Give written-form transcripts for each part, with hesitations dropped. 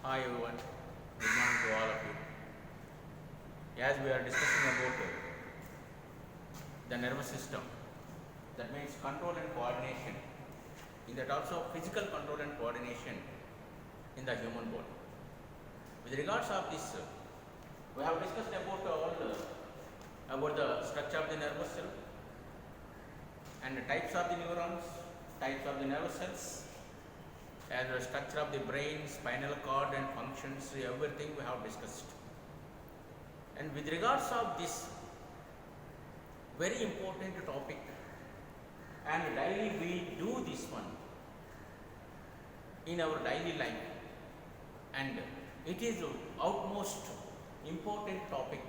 Hi everyone, good morning to all of you. As we are discussing about the nervous system, that means control and coordination, in that also physical control and coordination in the human body. With regards of this, we have discussed about about the structure of the nervous cell and the types of the neurons, types of the nervous cells, and the structure of the brain, spinal cord and functions, everything we have discussed. And with regards of this very important topic, and daily we do this one in our daily life, and it is utmost important topic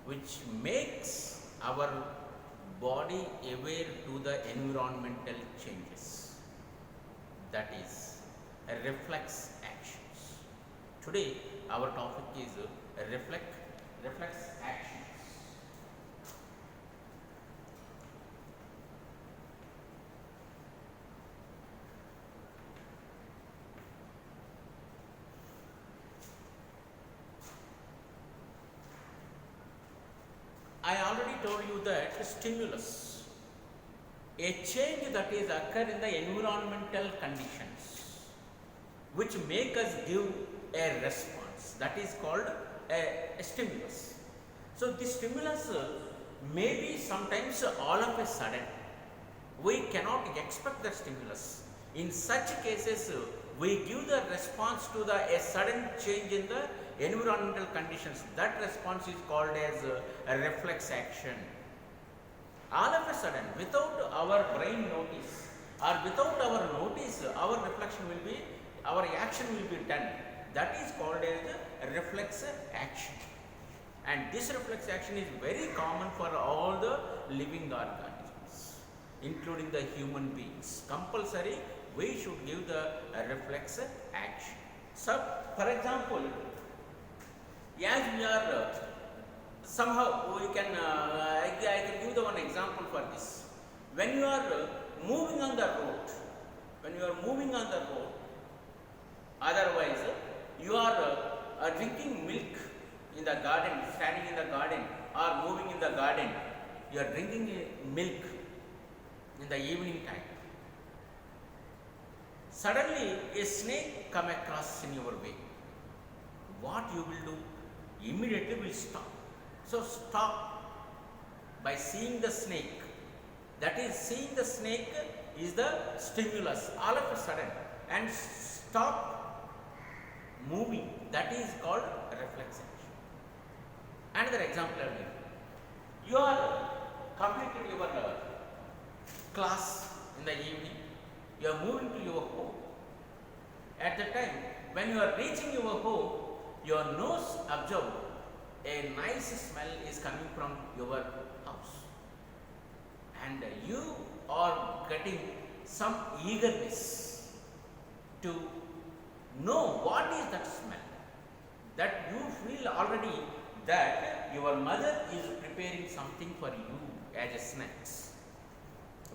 which makes our body aware to the environmental changes, that is reflex actions. Today our topic is reflex actions. I already told you that stimulus, a change that is occur in the environmental conditions which make us give a response, that is called a stimulus. So this stimulus may be sometimes all of a sudden. We cannot expect the stimulus. In such cases, we give the response to a sudden change in the environmental conditions. That response is called as a reflex action. All of a sudden, without our brain notice or without our notice, our action will be done. That is called as a reflex action. And this reflex action is very common for all the living organisms, including the human beings. Compulsory, we should give the reflex action. So, for example, as we are somehow we can I can give the one example for this. When you are moving on the road, otherwise you are drinking milk in the garden, standing in the garden or moving in the garden, you are drinking milk in the evening time. Suddenly a snake come across in your way. What you will do? Immediately will stop. So stop by seeing the snake. That is, seeing the snake is the stimulus all of a sudden, and stop moving. That is called reflex action. Another example I will give. You are completed your class in the evening. You are moving to your home. At the time when you are reaching your home, your nose observed a nice smell is coming from your house, and you are getting some eagerness to know what is that smell, that you feel already that your mother is preparing something for you as a snacks,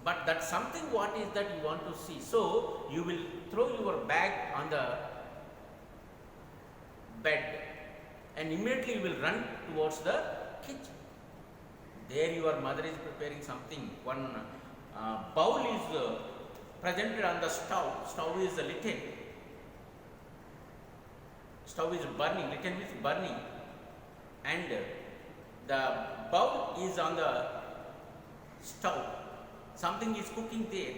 but that something what is that you want to see. So you will throw your bag on the bed and immediately you will run towards the kitchen. There your mother is preparing something. One bowl is presented on the stove. Stove is lit. Stove is burning. Lit means burning, and the bowl is on the stove. Something is cooking there,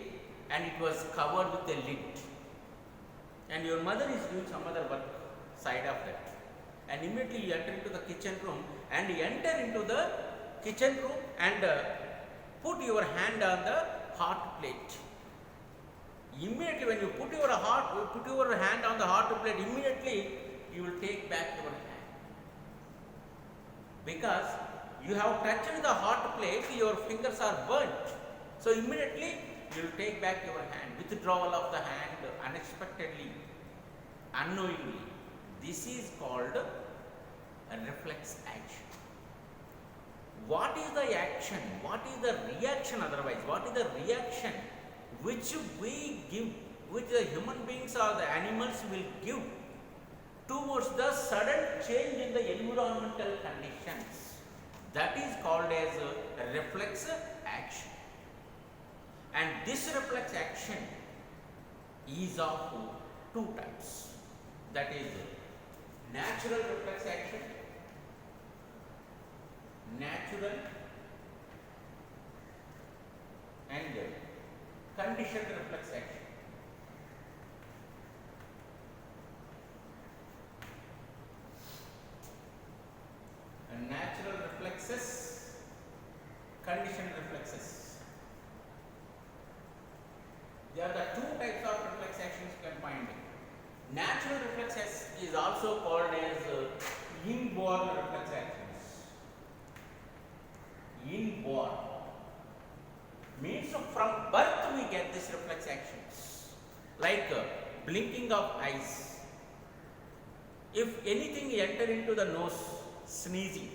and it was covered with a lid. And your mother is doing some other work side of that, and immediately you enter into the kitchen room and put your hand on the hot plate. Immediately when you put your hand on the hot plate, immediately you will take back your hand, because you have touched the hot plate, your fingers are burnt. So immediately you will take back your hand. Withdrawal of the hand unexpectedly, unknowingly. This is called a reflex action. What is the action? What is the reaction otherwise? What is the reaction which we give which the human beings or the animals will give towards the sudden change in the environmental conditions, that is called as a reflex action. And this reflex action is of two types, that is natural reflex action, natural and conditioned reflex action. And natural reflexes, conditioned reflexes. There are the two types of reflex actions you can find. Natural reflexes is also called as inborn reflex actions. Inborn means from birth we get these reflex actions, like blinking of eyes. If anything enter into the nose, sneezing.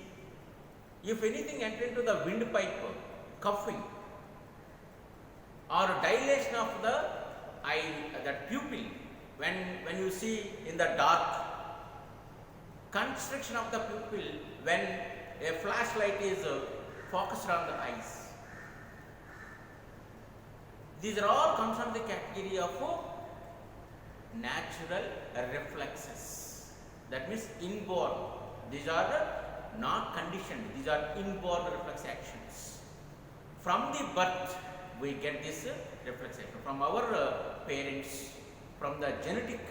If anything enter into the windpipe, coughing, or dilation of the eye, that pupil, when you see in the dark, constriction of the pupil when a flashlight is focused on the eyes. These are all comes from the category of natural reflexes. That means inborn. These are not conditioned. These are inborn reflex actions. From the birth, we get this reflex action from our parents, from the genetic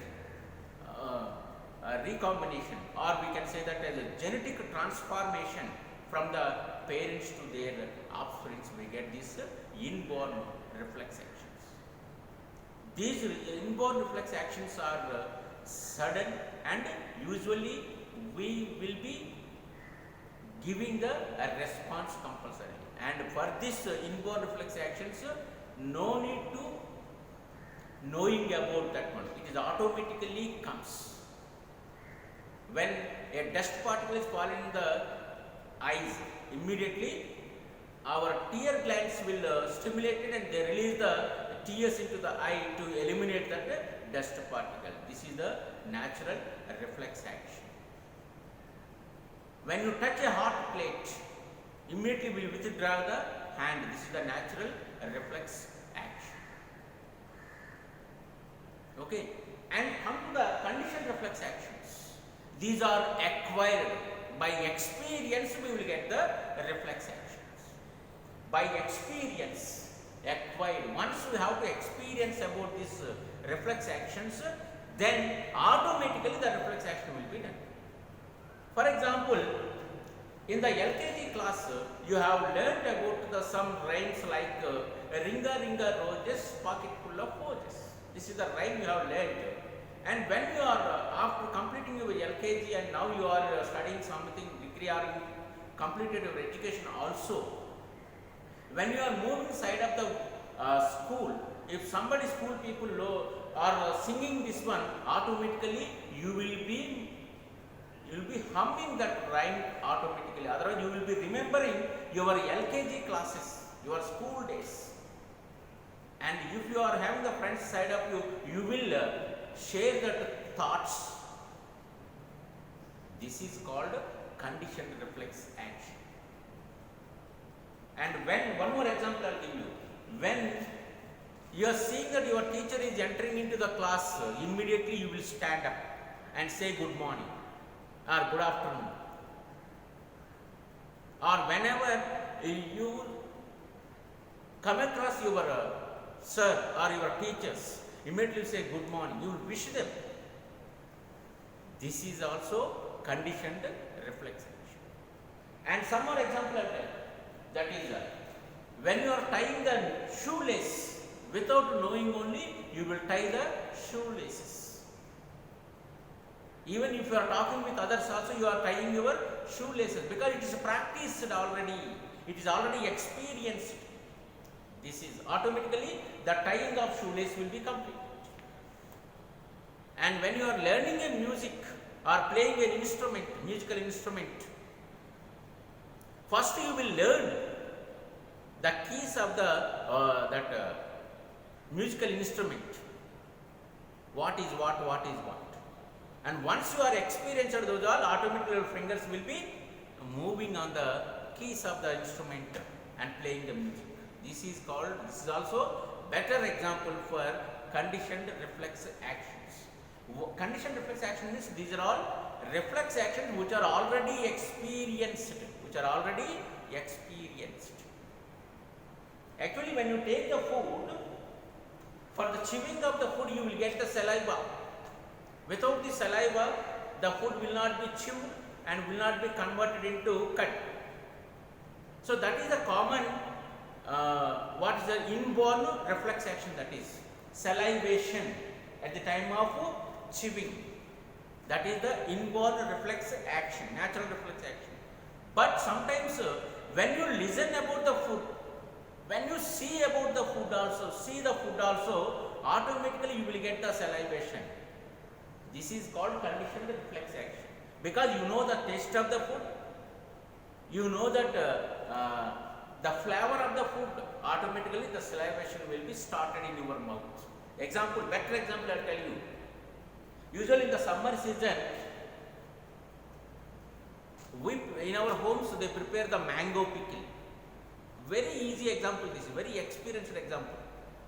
recombination, or we can say that as a genetic transformation from the parents to their offspring, we get these inborn reflex actions. These inborn reflex actions are sudden, and usually we will be giving the response compulsorily. And for this inborn reflex actions, no need to knowing about that one. It is automatically comes. When a dust particle is falling in the eyes, immediately our tear glands will stimulate it, and they release the tears into the eye to eliminate that dust particle. This is the natural reflex action. When you touch a hot plate, immediately we will withdraw the hand. This is the natural reflex action. Okay, and come to the conditioned reflex actions. These are acquired. By experience we will get the reflex actions. By experience, acquired. Once we have to experience about these reflex actions, then automatically the reflex action will be done. For example, in the LKG class, you have learnt about some rhymes like Ringa Ringa Roses, pocket full of roses. This is the rhyme you have learnt. And when you are after completing your LKG and now you are studying something degree or you completed your education also, when you are moving side of the school, if somebody school people are singing this one, automatically you will be humming that rhyme automatically. Otherwise you will be remembering your LKG classes, your school days. And if you are having the friends side of you, you will share that thoughts. This is called conditioned reflex action. And when, one more example I will give you. When you are seeing that your teacher is entering into the class, immediately you will stand up and say good morning or good afternoon. Or whenever you come across your sir or your teachers, immediately say good morning, you will wish them. This is also conditioned reflex action. And some more example I will tell. That is when you are tying the shoelace, without knowing only, you will tie the shoelaces. Even if you are talking with others also, you are tying your shoelaces because it is practiced already. It is already experienced. This is automatically the tying of shoelace will be complete. And when you are learning a music or playing an instrument, musical instrument, first you will learn the keys of the musical instrument. what is what is what. And once you are experienced those all, automatically your fingers will be moving on the keys of the instrument and playing the music. This is also better example for conditioned reflex actions. Conditioned reflex action means these are all reflex actions which are already experienced, Actually, when you take the food, for the chewing of the food you will get the saliva. Without the saliva, the food will not be chewed and will not be converted into cut. So that is the common, what is the inborn reflex action, that is salivation at the time of chewing. That is the inborn reflex action, natural reflex action. But sometimes when you listen about the food, when you see about the food also, automatically you will get the salivation. This is called conditioned reflex action. Because you know the taste of the food, you know that the flavor of the food, automatically the salivation will be started in your mouth. Example, better example I will tell you. Usually in the summer season, in our homes they prepare the mango pickle. Very easy example this is, very experienced example,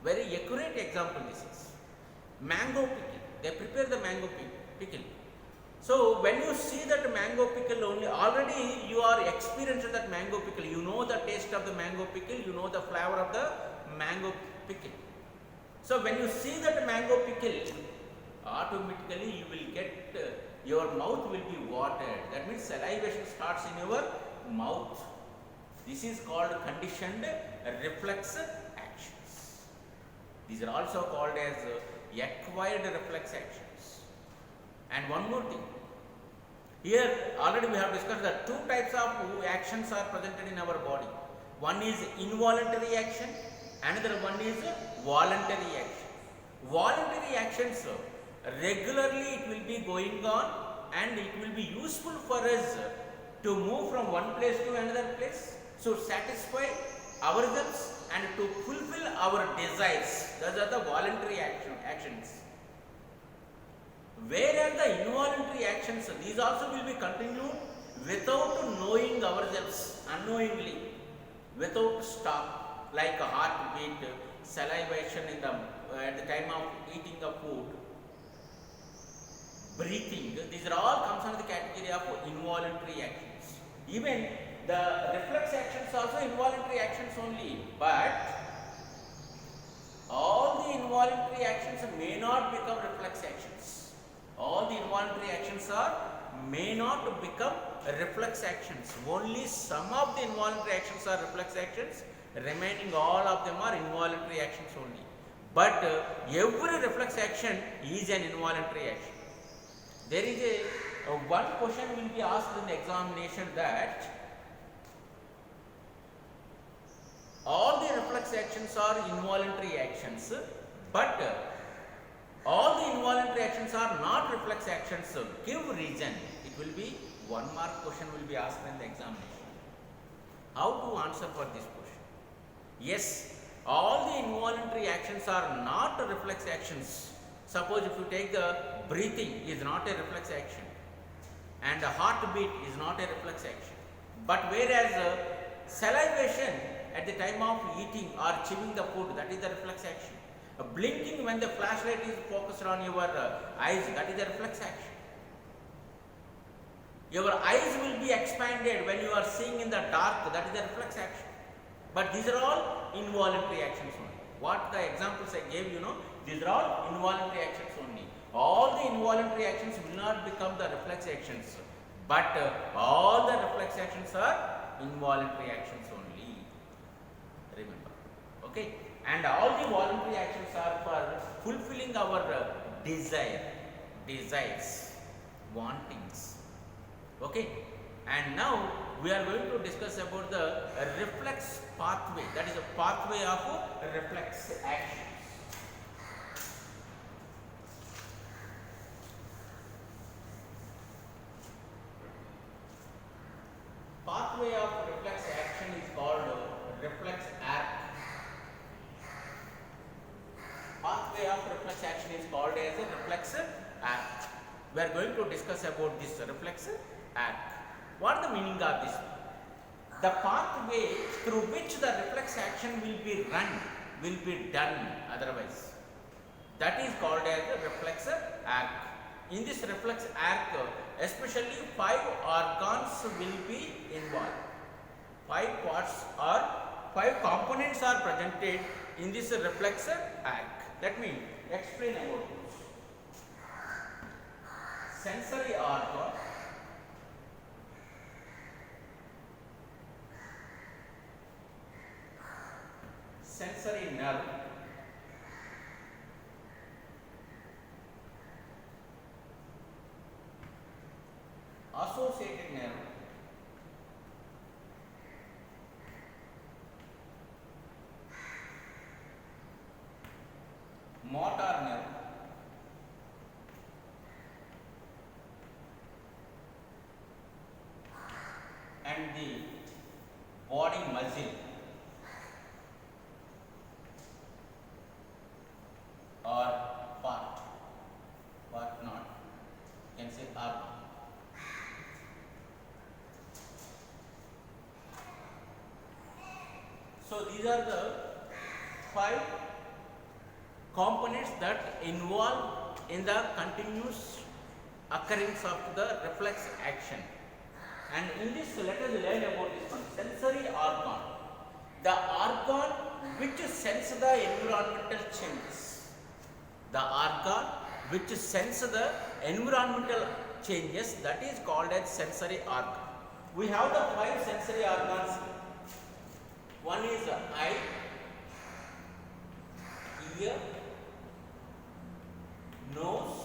very accurate example this is. Mango pickle, they prepare the mango pickle. So when you see that mango pickle only, already you are experienced that mango pickle, you know the taste of the mango pickle, you know the flavor of the mango pickle. So when you see that mango pickle, automatically you will get, your mouth will be watered. That means salivation starts in your mouth. This is called conditioned reflex actions. These are also called as acquired reflex actions. And one more thing. Here already we have discussed that two types of actions are presented in our body. One is involuntary action, another one is voluntary action. Voluntary actions, regularly it will be going on and it will be useful for us to move from one place to another place, to satisfy ourselves and to fulfill our desires. Those are the voluntary actions. Whereas the involuntary actions, these also will be continued without knowing ourselves, unknowingly, without stop, like a heartbeat, salivation at the time of eating the food, breathing. These are all comes under the category of involuntary actions. Even the reflex actions also involuntary actions only, but all the involuntary actions may not become reflex actions. All the involuntary actions may not become reflex actions. Only some of the involuntary actions are reflex actions, remaining all of them are involuntary actions only. But every reflex action is an involuntary action. There is one question will be asked in the examination that all the reflex actions are involuntary actions, but all the involuntary actions are not reflex actions. So give reason. It will be 1 mark question will be asked in the examination. How to answer for this question? Yes, all the involuntary actions are not reflex actions. Suppose if you take the breathing is not a reflex action and the heartbeat is not a reflex action. But whereas salivation at the time of eating or chewing the food, that is the reflex action. Blinking when the flashlight is focused on your eyes, that is a reflex action. Your eyes will be expanded when you are seeing in the dark, that is a reflex action. But these are all involuntary actions only. What the examples I gave, these are all involuntary actions only. All the involuntary actions will not become the reflex actions, but all the reflex actions are involuntary actions only. Remember, okay? And all the voluntary actions are for fulfilling our desires, wantings. Okay? And now we are going to discuss about the reflex pathway, that is a pathway of reflex actions. Pathway of reflex action is called reflex arc. Pathway of reflex action is called as a reflex arc. We are going to discuss about this reflex arc. What is the meaning of this? The pathway through which the reflex action will be run, will be done otherwise. That is called as a reflex arc. In this reflex arc, especially 5 organs will be involved. 5 parts or 5 components are presented in this reflex arc. Let me explain about this. Sensory organ, sensory nerve, associated nerve, motor nerve, and the body muscle or part not, you can say organ. So these are the 5 components that involve in the continuous occurrence of the reflex action. And in this, let us learn about this one, sensory organ. The organ which sense the environmental changes. The organ which sense the environmental changes, that is called as sensory organ. We have the 5 sensory organs. One is eye, ear, nose,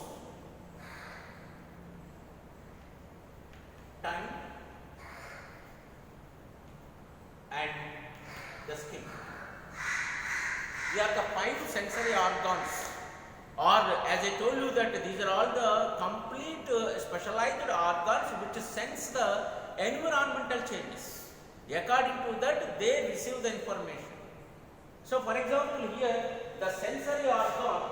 tongue, and the skin. These are the 5 sensory organs, or as I told you that these are all the complete specialized organs which sense the environmental changes. According to that, they receive the information. So, for example, here the sensory organ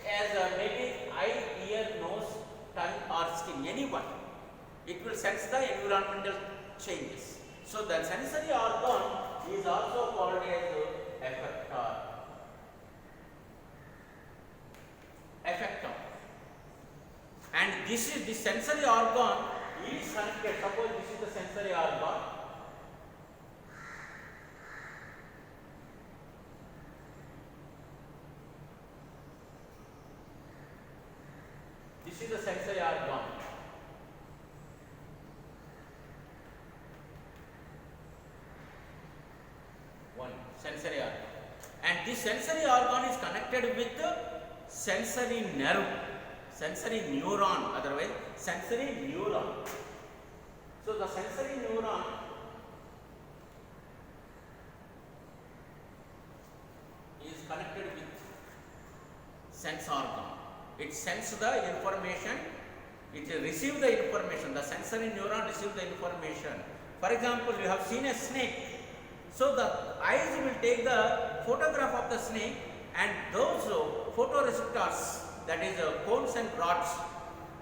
as maybe eye, ear, nose, tongue or skin, anyone, it will sense the environmental changes. So, the sensory organ is also called as effector. Effector. And this is the sensory organ is connected. Suppose this is the sensory organ. This is the sensory organ. One sensory organ, and this sensory organ is connected with the sensory nerve, sensory neuron, otherwise sensory neuron. So the sensory neuron is connected with sense organ. It senses the information, it receives the information, the sensory neuron receives the information. For example, you have seen a snake. So the eyes will take the photograph of the snake, and those photoreceptors, that is cones and rods,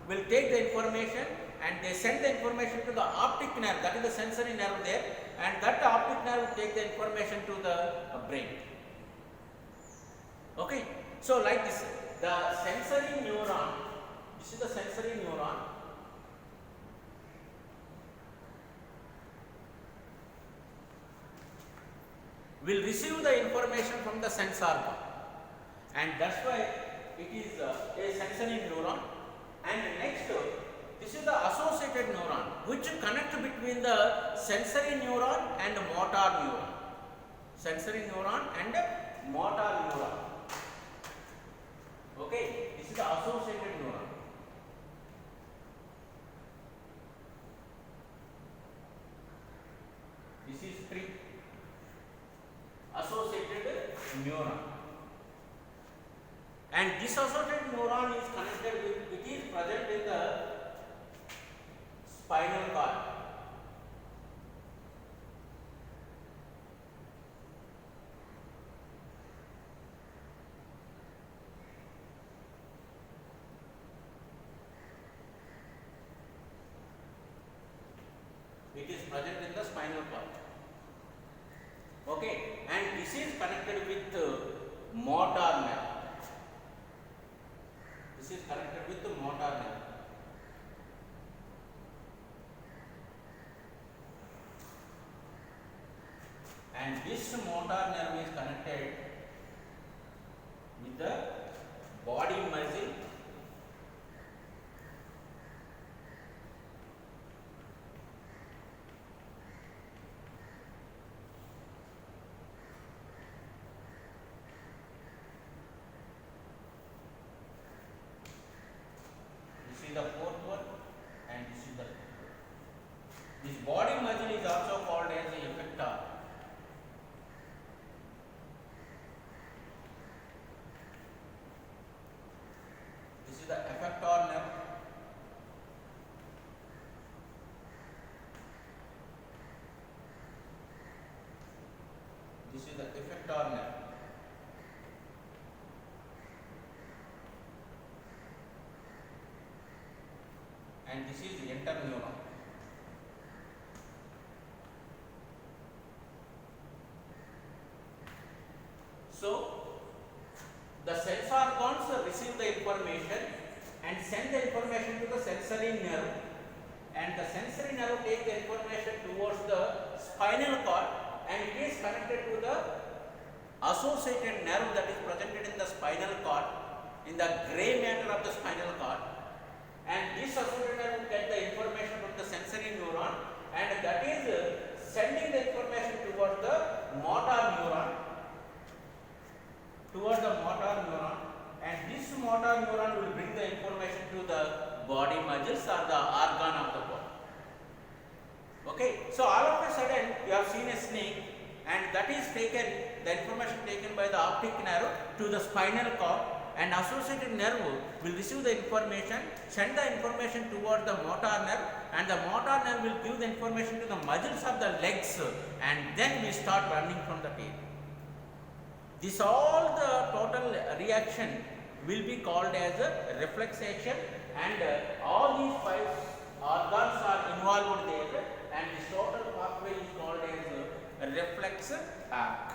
will take the information and they send the information to the optic nerve, that is the sensory nerve there, and that optic nerve will take the information to the brain. Okay, so like this, the sensory neuron, this is the sensory neuron. Will receive the information from the sense organ, and that's why it is a sensory neuron. And next, this is the associated neuron which connect between the sensory neuron and motor neuron. Sensory neuron and motor neuron. Okay, this is the associated neuron. This is 3 associated neuron, and this associated neuron is connected with, it is present in the spinal cord. present in the spinal cord. Okay, and this is connected with motor nerve. This is connected with the motor nerve. And this motor nerve is connected with the body muscle the fourth one, and this is the fifth one. This body muscle is also called as the effector. This is the effector nerve. This is the effector nerve. And this is interneuron. So the sense organs receive the information and send the information to the sensory nerve, and the sensory nerve take the information towards the spinal cord, and it is connected to the associated nerve that is presented in the spinal cord, in the gray matter of the spinal cord. And this associated nerve will get the information from the sensory neuron, and that is sending the information towards the motor neuron, and this motor neuron will bring the information to the body muscles or the organ of the body. Okay, so all of a sudden you have seen a snake, and that is taken, the information taken by the optic nerve to the spinal cord, and associated nerve will receive the information, send the information towards the motor nerve, and the motor nerve will give the information to the muscles of the legs, and then we start running from the tail. This all the total reaction will be called as a reflex action, and all these 5 organs are involved there, and this total pathway is called as a reflex arc.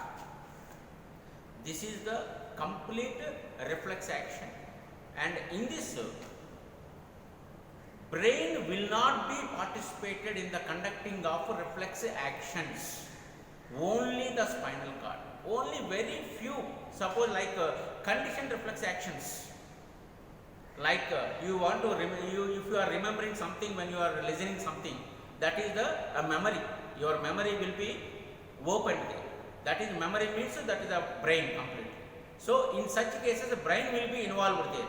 This is the complete reflex action, and in this brain will not be participated in the conducting of reflex actions, only the spinal cord, only very few. Suppose like conditioned reflex actions, like you want to if you are remembering something when you are listening something, that is the memory, your memory will be opened there. That is memory means that is the brain completely. So in such cases the brain will be involved there,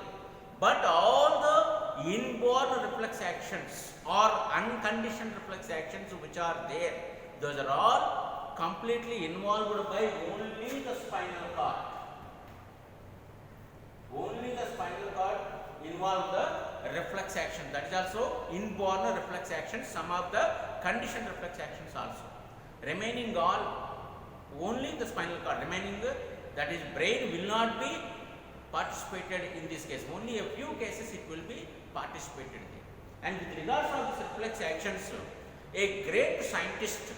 but all the inborn reflex actions or unconditioned reflex actions which are there, those are all completely involved by only the spinal cord. Only the spinal cord involve the reflex action, that is also inborn reflex actions, some of the conditioned reflex actions also. Remaining all only the spinal cord, remaining that is brain will not be participated in this case. Only a few cases it will be participated there. And with regards to these reflex actions, a great scientist,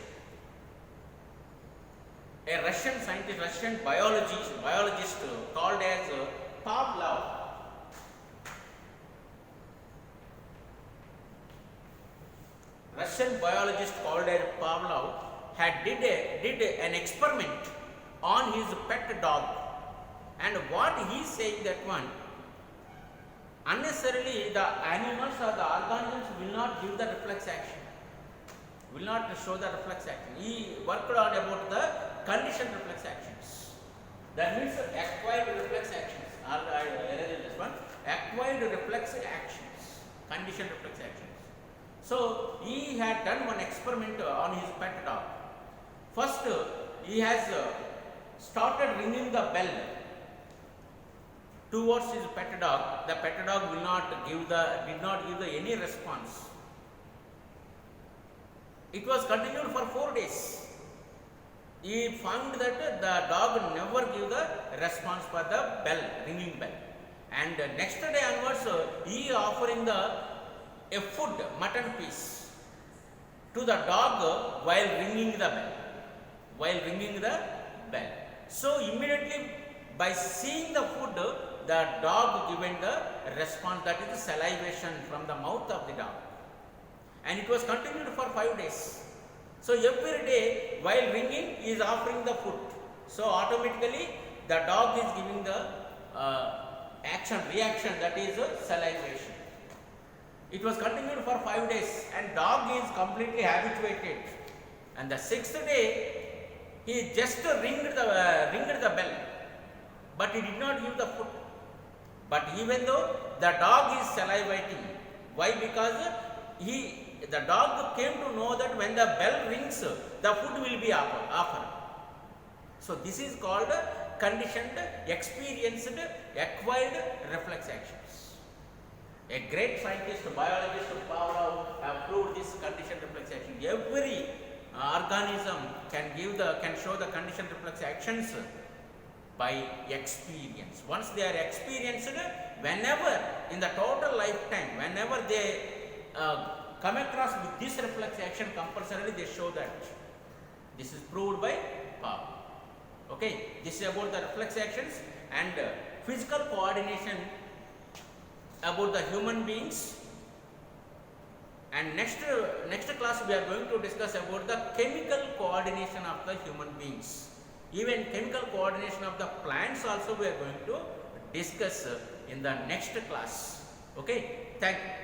a Russian scientist, Russian biologist called as Pavlov, Russian biologist called as Pavlov had did an experiment on his pet dog, and what he is saying that one, unnecessarily the animals or the organisms will not give the reflex action, will not show the reflex action. He worked on about the conditioned reflex actions, that means acquired reflex actions, or this one, acquired reflex actions, conditioned reflex actions. So he had done one experiment on his pet dog. First he has started ringing the bell towards his pet dog. The pet dog did not give any response. It was continued for 4 days. He found that the dog never gave the response for the bell, ringing bell. And next day onwards, he offering a food, mutton piece. to the dog while ringing the bell. While ringing the bell. So immediately by seeing the food, the dog given the response, that is the salivation from the mouth of the dog. And it was continued for 5 days. So every day while ringing he is offering the food. So automatically the dog is giving the reaction, that is salivation. It was continued for 5 days and dog is completely habituated. And the 6th day he just ringed the bell, but he did not give the food. But even though the dog is salivating, why? Because the dog came to know that when the bell rings, the food will be offered. So this is called conditioned, experienced, acquired reflex actions. A great scientist, biologist Pavlov have proved this conditioned reflex action. Every organism can show the conditioned reflex actions by experience. Once they are experienced, whenever in the total lifetime, whenever they come across with this reflex action, compulsorily they show that. This is proved by Pavlov. Okay, this is about the reflex actions and physical coordination about the human beings. And next class we are going to discuss about the chemical coordination of the human beings. Even chemical coordination of the plants also we are going to discuss in the next class. Okay, thank you.